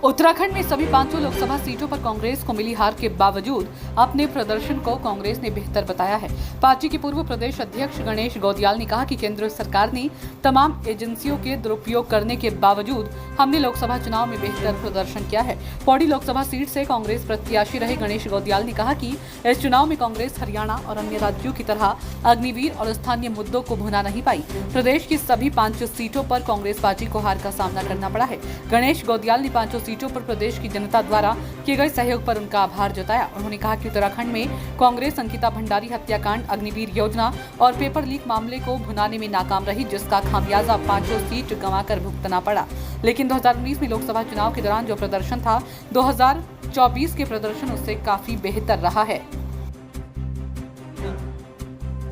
उत्तराखंड में सभी 500 लोकसभा सीटों पर कांग्रेस को मिली हार के बावजूद अपने प्रदर्शन को कांग्रेस ने बेहतर बताया है। पार्टी के पूर्व प्रदेश अध्यक्ष गणेश गौदियाल ने कहा कि केंद्र सरकार ने तमाम एजेंसियों के दुरुपयोग करने के बावजूद हमने लोकसभा चुनाव में बेहतर प्रदर्शन किया है। पौड़ी लोकसभा सीट से कांग्रेस प्रत्याशी रहे गणेश गौदियाल ने कहा कि इस चुनाव में कांग्रेस हरियाणा और अन्य राज्यों की तरह अग्निवीर और स्थानीय मुद्दों को भुना नहीं पाई। प्रदेश की सभी 5 सीटों पर कांग्रेस पार्टी को हार का सामना करना पड़ा है। गणेश गौदियाल ने 5 सीटों पर प्रदेश की जनता द्वारा किए गए सहयोग पर उनका आभार जताया। उन्होंने कहा कि उत्तराखंड में कांग्रेस अंकिता भंडारी हत्याकांड, अग्निवीर योजना और पेपर लीक मामले को भुनाने में नाकाम रही, जिसका खामियाजा 5 सीट गंवाकर भुगतना पड़ा। लेकिन 2019 में लोकसभा चुनाव के दौरान जो प्रदर्शन था, 2024 के प्रदर्शन उससे काफी बेहतर रहा है।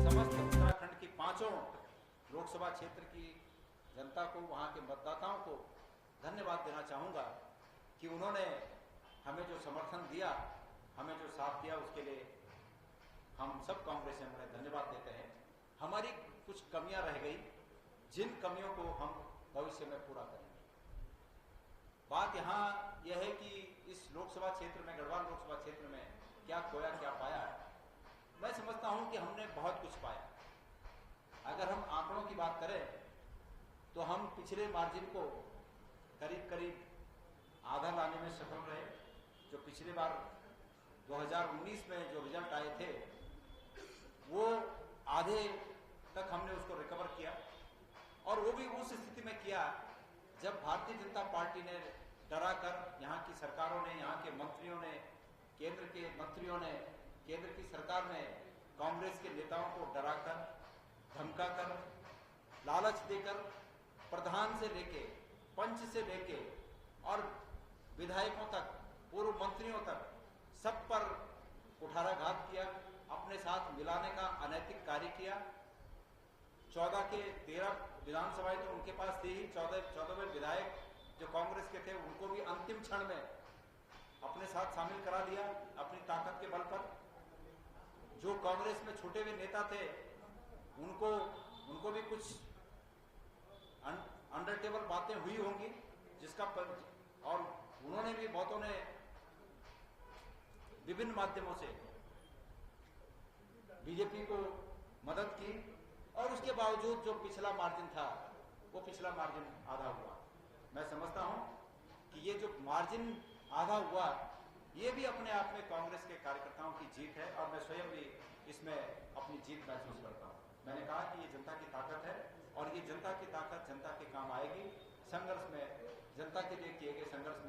समस्त उत्तराखंड की 5 लोकसभा क्षेत्र की जनता को, वहां के मतदाताओं को धन्यवाद देना चाहूँगा कि उन्होंने हमें जो समर्थन दिया, हमें जो साथ दिया, उसके लिए हम सब कांग्रेस में धन्यवाद देते हैं। हमारी कुछ कमियां रह गई, जिन कमियों को हम भविष्य में पूरा करेंगे। बात यहाँ यह है कि इस लोकसभा क्षेत्र में, गढ़वाल लोकसभा क्षेत्र में क्या खोया क्या पाया है। मैं समझता हूँ कि हमने बहुत कुछ पाया। अगर हम आंकड़ों की बात करें तो हम पिछले मार्जिन को करीब आधा लाने में सफल रहे। जो पिछली बार 2019 में जो रिजल्ट आए थे, वो आधे तक हमने उसको रिकवर किया, और वो भी उस स्थिति में किया जब भारतीय जनता पार्टी ने डरा कर, यहाँ की सरकारों ने, यहाँ के मंत्रियों ने, केंद्र के मंत्रियों ने, केंद्र की सरकार ने कांग्रेस के नेताओं को डराकर, धमकाकर, लालच देकर प्रधान से लेके, पंच से लेके और विधायकों तक, पूर्व मंत्रियों तक, सब पर कुठाराघात किया, अपने साथ मिलाने का अनैतिक कार्य किया। 14 के 13 विधानसभाएं तो उनके पास थी ही, 14वें विधायक जो कांग्रेस के थे, उनको भी अंतिम क्षण में अपने साथ शामिल करा लिया अपनी ताकत के बल पर। जो कांग्रेस में छूटे हुए नेता थे, उनको भी कुछ अंडर टेबल बातें हुई होंगी, और उन्होंने भी, बहुतों ने विभिन्न माध्यमों से बीजेपी को मदद की, और उसके बावजूद जो पिछला मार्जिन था, वो पिछला मार्जिन आधा हुआ। मैं समझता हूं कि ये जो मार्जिन आधा हुआ, ये भी अपने आप में कांग्रेस के कार्यकर्ताओं की जीत है, और मैं स्वयं भी इसमें अपनी जीत महसूस करता हूं। मैंने कहा कि ये जनता की ताकत है, और ये जनता की ताकत जनता के काम आएगी। संघर्ष में, जनता के लिए किए गए संघर्ष में